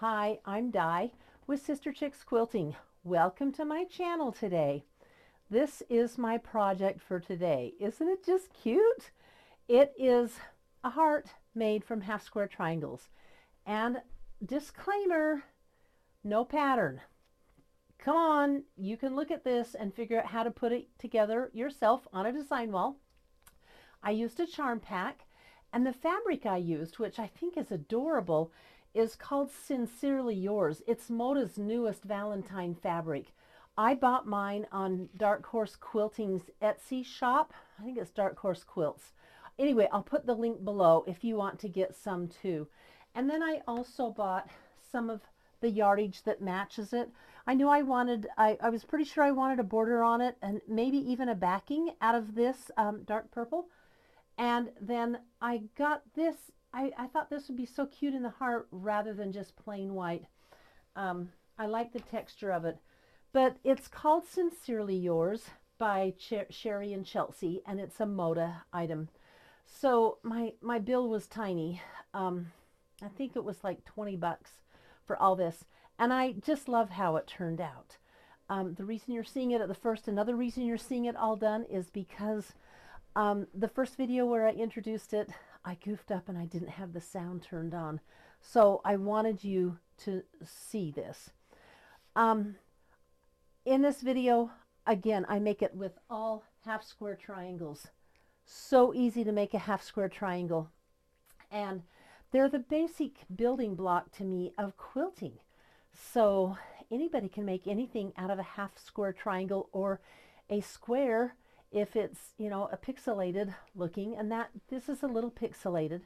Hi, I'm Di with Sister Chicks Quilting. Welcome to my channel today. This is my project for today. Isn't it just cute? It is a heart made from half square triangles. And disclaimer, no pattern. Come on, you can look at this and figure out how to put it together yourself on a design wall. I used a charm pack, and the fabric I used, which I think is adorable, is called Sincerely Yours. It's Moda's newest Valentine fabric. I bought mine on Dark Horse Quilting's Etsy shop. I think it's Dark Horse Quilts. Anyway, I'll put the link below if you want to get some too. And then I also bought some of the yardage that matches it. I knew I was pretty sure I wanted a border on it and maybe even a backing out of this dark purple. And then I got this. I thought this would be so cute in the heart rather than just plain white. I like the texture of it. But it's called Sincerely Yours by Sherry and Chelsea, and it's a Moda item. So my bill was tiny. I think it was like 20 bucks for all this. And I just love how it turned out. The reason you're seeing it at the first, another reason you're seeing it all done is because the first video where I introduced it, I goofed up and I didn't have the sound turned on. So I wanted you to see this. In this video, again, I make it with all half square triangles. So easy to make a half square triangle. And they're the basic building block to me of quilting. So anybody can make anything out of a half square triangle or a square if it's, you know, a pixelated looking, and that this is a little pixelated.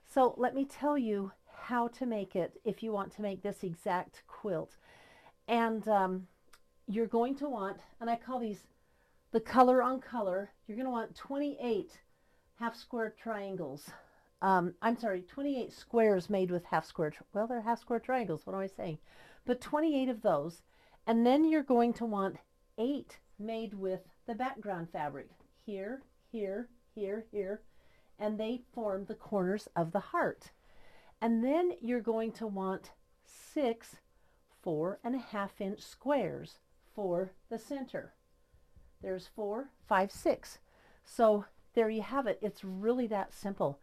So let me tell you how to make it if you want to make this exact quilt. And you're going to want, and I call these the color on color, you're going to want 28 half square triangles. I'm sorry, 28 squares made with half square, well, they're half square triangles, what am I saying? But 28 of those. And then you're going to want 8 made with the background fabric. Here, here, here, here. And they form the corners of the heart. And then you're going to want 6 4.5-inch squares for the center. There's 4, 5, 6. So there you have it. It's really that simple.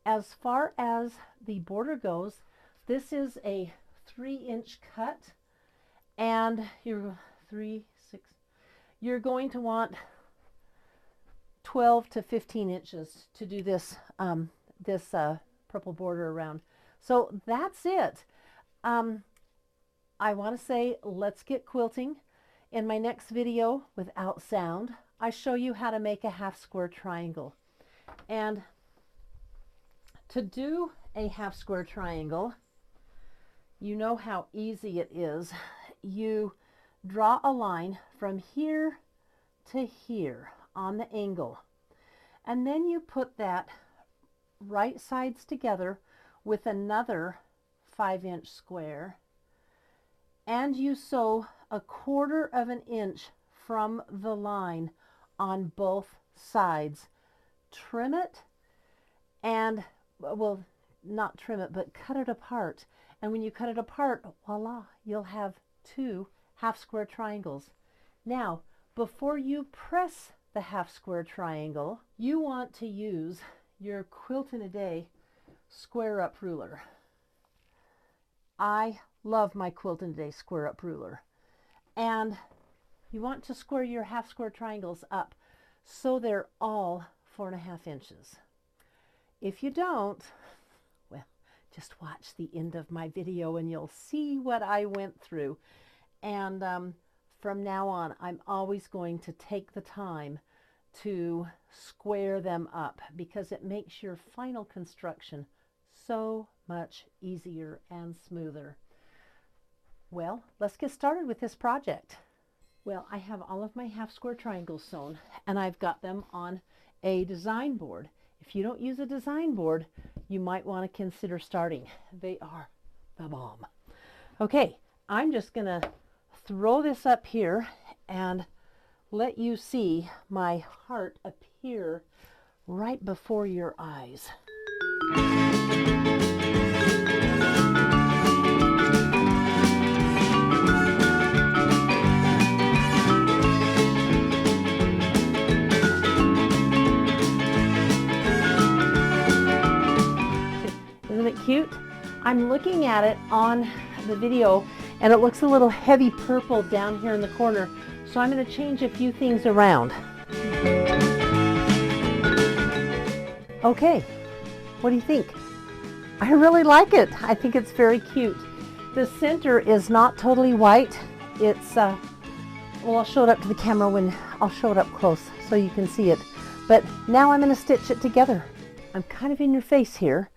As far as the border goes, this is a 3-inch cut, and you're 3, 6. You're going to want 12 to 15 inches to do this purple border around. So that's it. I want to say let's get quilting. In my next video without sound, I show you how to make a half square triangle. And to do a half square triangle, you know how easy it is. You draw a line from here to here on the angle, and then you put that right sides together with another 5-inch square, and you sew 1/4 inch from the line on both sides. Trim it, and well, not trim it, but cut it apart. And when you cut it apart, voila, you'll have 2 half square triangles. Now, before you press the half square triangle, you want to use your Quilt in a Day square up ruler. I love my Quilt in a Day square up ruler. And you want to square your half square triangles up so they're all 4.5 inches. If you don't, well, just watch the end of my video and you'll see what I went through. And from now on, I'm always going to take the time to square them up because it makes your final construction so much easier and smoother. Well, let's get started with this project. Well, I have all of my half square triangles sewn, and I've got them on a design board. If you don't use a design board, you might want to consider starting. They are the bomb. Okay, I'm just going to throw this up here and let you see my heart appear right before your eyes. cute? I'm looking at it on the video and it looks a little heavy purple down here in the corner, so I'm going to change a few things around. Okay, what do you think? I really like it. I think it's very cute. The center is not totally white. It's, well, I'll show it up to the camera when I'll show it up close so you can see it. But now I'm going to stitch it together. I'm kind of in your face here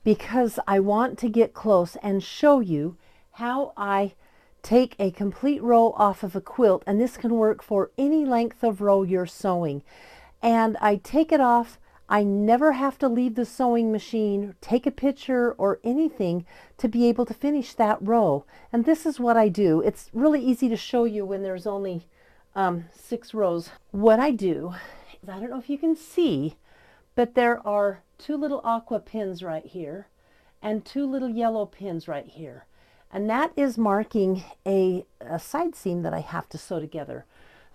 because I want to get close and show you how I take a complete row off of a quilt, and this can work for any length of row you're sewing. And I take it off. I never have to leave the sewing machine, take a picture or anything to be able to finish that row. And this is what I do. It's really easy to show you when there's only 6 rows. What I do is, I don't know if you can see, but there are 2 little aqua pins right here and 2 little yellow pins right here. And that is marking a side seam that I have to sew together.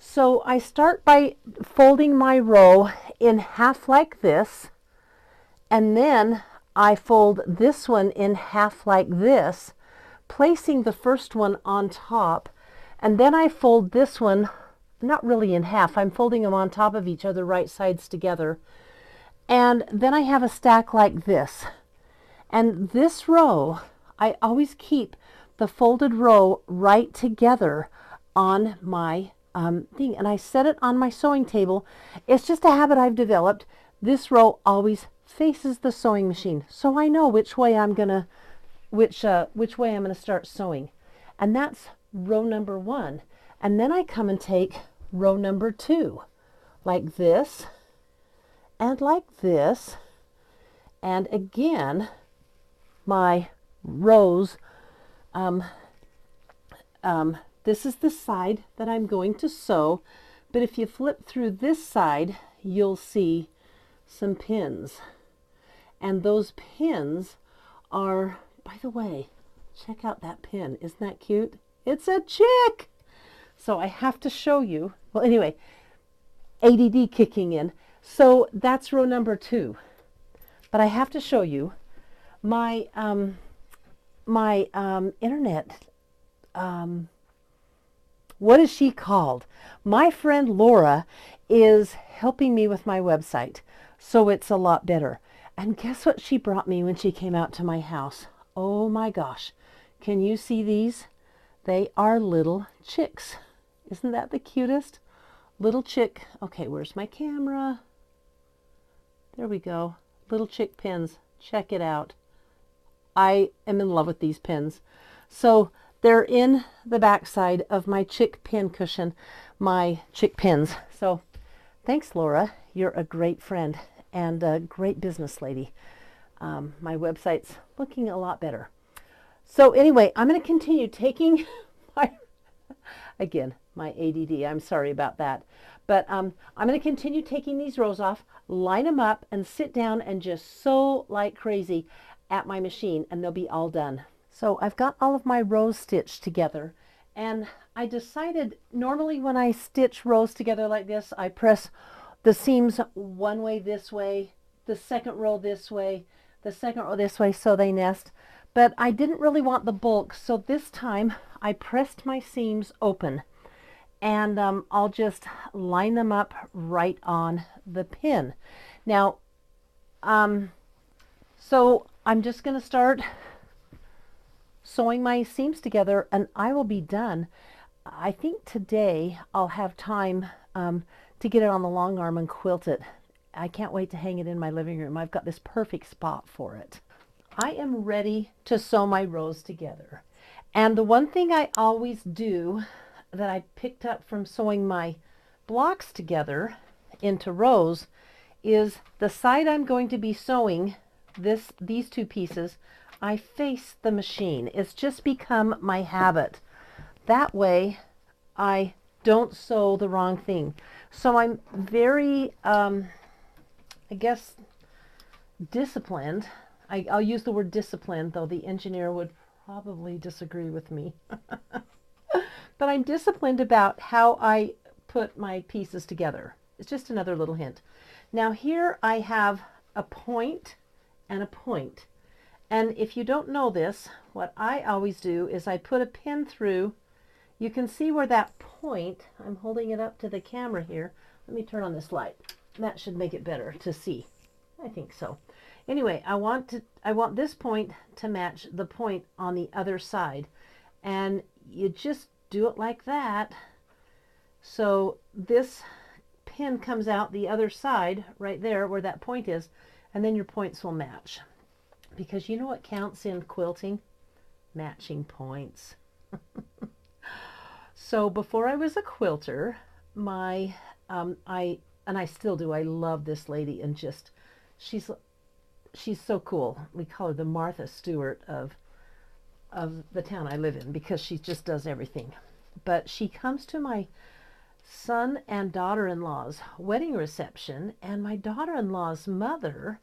So I start by folding my row in half like this, and then I fold this one in half like this, placing the first one on top, and then I fold this one, not really in half, I'm folding them on top of each other, right sides together, and then I have a stack like this. And this row, I always keep the folded row right together on my thing, and I set it on my sewing table. It's just a habit I've developed. This row always faces the sewing machine, so I know which way I'm gonna start sewing. And that's row number 1. And then I come and take row number 2, like this and like this. And again, my rows, this is the side that I'm going to sew, but if you flip through this side, you'll see some pins. And those pins are, by the way, check out that pin. Isn't that cute? It's a chick! So I have to show you. Well, anyway, ADD kicking in. So that's row number 2. But I have to show you my, internet, what is she called? My friend Laura is helping me with my website, so it's a lot better. And guess what she brought me when she came out to my house? Oh my gosh. Can you see these? They are little chicks. Isn't that the cutest? Little chick. Okay, where's my camera? There we go. Little chick pins. Check it out. I am in love with these pins. So they're in the back side of my chick pin cushion, my chick pins. So thanks, Laura. You're a great friend and a great business lady. My website's looking a lot better. So anyway, I'm going to continue taking my, again, my ADD. I'm sorry about that. But I'm going to continue taking these rows off, line them up, and sit down and just sew like crazy at my machine, and they'll be all done. So I've got all of my rows stitched together, and I decided normally when I stitch rows together like this, I press the seams one way this way, the second row this way, the second row this way, so they nest. But I didn't really want the bulk, so this time I pressed my seams open, and I'll just line them up right on the pin. Now, so I'm just going to start sewing my seams together, and I will be done. I think today I'll have time to get it on the long arm and quilt it. I can't wait to hang it in my living room. I've got this perfect spot for it. I am ready to sew my rows together. And the one thing I always do that I picked up from sewing my blocks together into rows is the side I'm going to be sewing these 2 pieces, I face the machine. It's just become my habit. That way I don't sew the wrong thing. So I'm very, I guess, disciplined. I'll use the word disciplined, though the engineer would probably disagree with me. But I'm disciplined about how I put my pieces together. It's just another little hint. Now here I have a point and a point. And if you don't know this, what I always do is I put a pin through. You can see where that point, I'm holding it up to the camera here. Let me turn on this light. That should make it better to see. I think so. Anyway, I want this point to match the point on the other side. And you just do it like that. So this pin comes out the other side right there where that point is, and then your points will match. Because you know what counts in quilting? Matching points. So before I was a quilter, I still do. I love this lady, and just she's so cool. We call her the Martha Stewart of the town I live in, because she just does everything. But she comes to my son and daughter-in-law's wedding reception, and my daughter-in-law's mother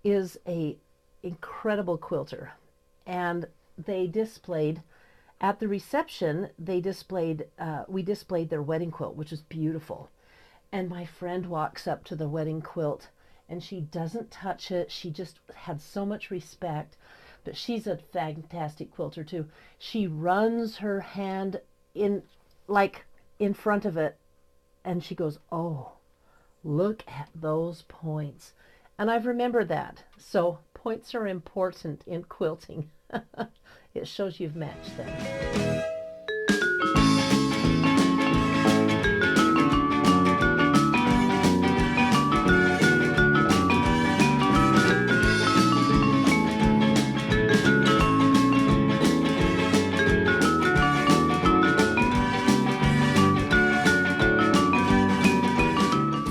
is a incredible quilter, and they displayed at the reception, we displayed their wedding quilt, which is beautiful. And my friend walks up to the wedding quilt, and she doesn't touch it. She just had so much respect. But she's a fantastic quilter too. She runs her hand in front of it, and she goes, "Oh, look at those points." And I've remembered that. So points are important in quilting. It shows you've matched them.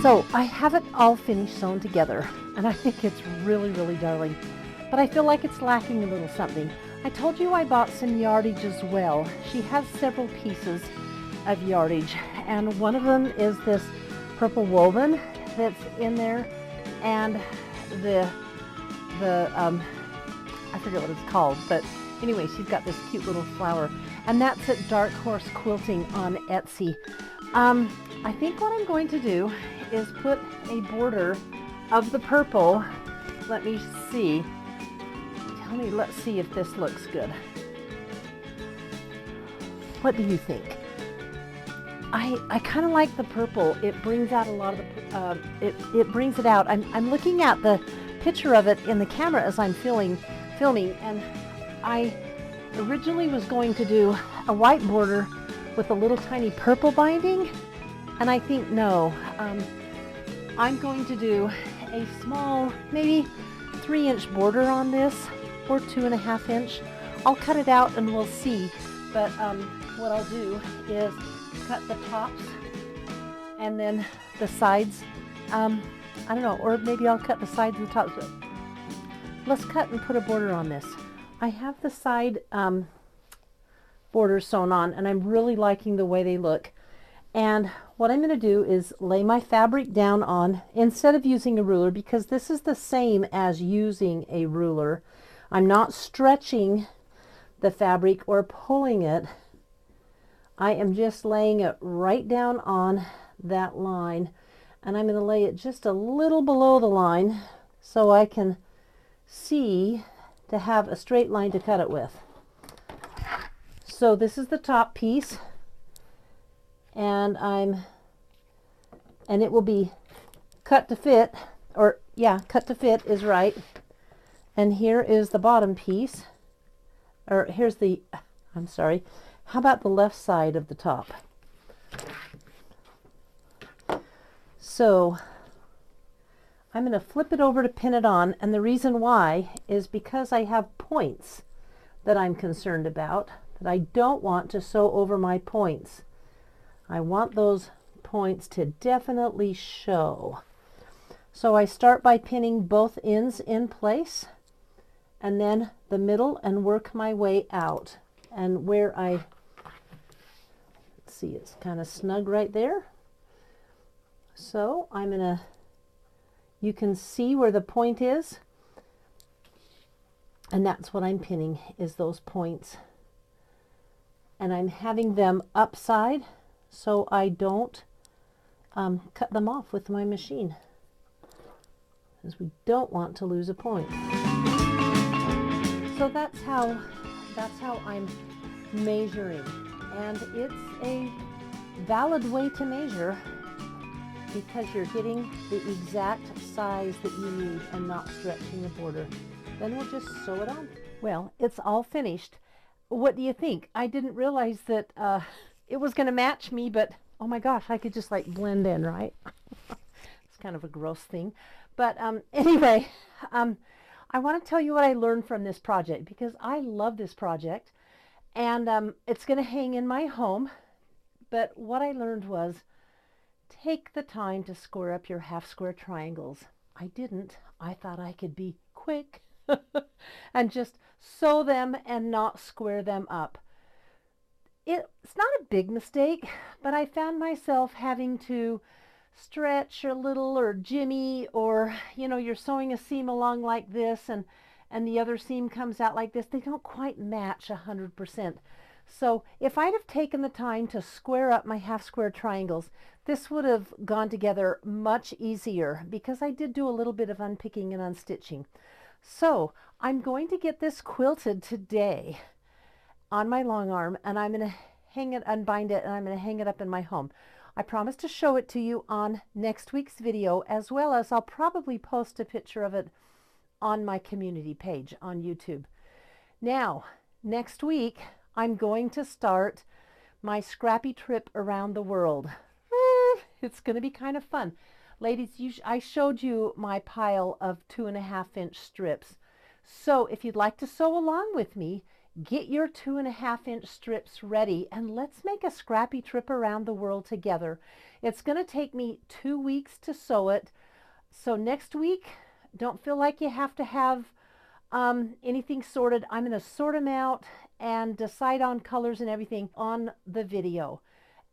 So I have it all finished sewn together, and I think it's really, really darling. But I feel like it's lacking a little something. I told you I bought some yardage as well. She has several pieces of yardage, and one of them is this purple woven that's in there, and I forget what it's called, but anyway, she's got this cute little flower, and that's at Dark Horse Quilting on Etsy. I think what I'm going to do is put a border of the purple. Let me see. Let's see if this looks good. What do you think? I kind of like the purple. It brings out a lot of the, it brings it out. I'm looking at the picture of it in the camera as I'm filming, and I originally was going to do a white border with a little tiny purple binding, and I think no. I'm going to do a small, maybe 3-inch border on this, or 2.5 inch. I'll cut it out and we'll see. But what I'll do is cut the tops and then the sides. I don't know, or maybe I'll cut the sides and the tops. But let's cut and put a border on this. I have the side borders sewn on, and I'm really liking the way they look. And what I'm going to do is lay my fabric down on, instead of using a ruler, because this is the same as using a ruler. I'm not stretching the fabric or pulling it. I am just laying it right down on that line, and I'm going to lay it just a little below the line so I can see to have a straight line to cut it with. So this is the top piece, and it will be cut to fit, or yeah, cut to fit is right. And here is the bottom piece, or here's the, I'm sorry, how about the left side of the top? So I'm going to flip it over to pin it on, and the reason why is because I have points that I'm concerned about, that I don't want to sew over my points. I want those points to definitely show. So I start by pinning both ends in place, and then the middle, and work my way out. And where let's see, it's kind of snug right there. So I'm gonna, you can see where the point is, and that's what I'm pinning, is those points. And I'm having them upside so I don't cut them off with my machine, because we don't want to lose a point. So that's how I'm measuring, and it's a valid way to measure because you're getting the exact size that you need and not stretching the border. Then we'll just sew it on. Well, it's all finished. What do you think? I didn't realize that it was going to match me, but oh my gosh, I could just like blend in, right? It's kind of a gross thing. But anyway, I want to tell you what I learned from this project because I love this project, and it's going to hang in my home. But what I learned was take the time to square up your half square triangles. I didn't. I thought I could be quick and just sew them and not square them up. It's not a big mistake, but I found myself having to stretch a little or jimmy, or you're sewing a seam along like this and the other seam comes out like this. They don't quite match 100%. So if I'd have taken the time to square up my half square triangles, this would have gone together much easier because I did do a little bit of unpicking and unstitching. So I'm going to get this quilted today on my long arm, and I'm going to hang it, unbind it, and I'm going to hang it up in my home. I promise to show it to you on next week's video, as well as I'll probably post a picture of it on my community page on YouTube. Now, next week, I'm going to start my scrappy trip around the world. It's going to be kind of fun. Ladies, I showed you my pile of 2.5-inch strips. So if you'd like to sew along with me, get your 2.5-inch strips ready and let's make a scrappy trip around the world together. It's going to take me 2 weeks to sew it. So next week, don't feel like you have to have anything sorted. I'm going to sort them out and decide on colors and everything on the video,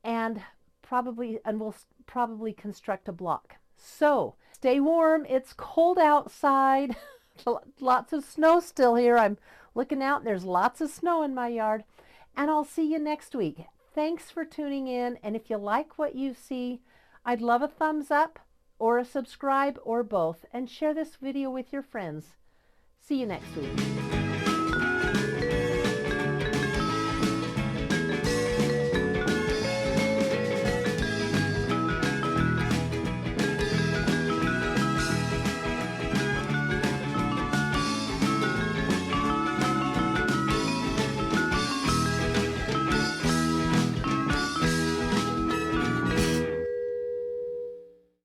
and we'll probably construct a block. So stay warm. It's cold outside. Lots of snow still here. I'm looking out and there's lots of snow in my yard, and I'll see you next week. Thanks for tuning in, and if you like what you see, I'd love a thumbs up or a subscribe or both, and share this video with your friends. See you next week.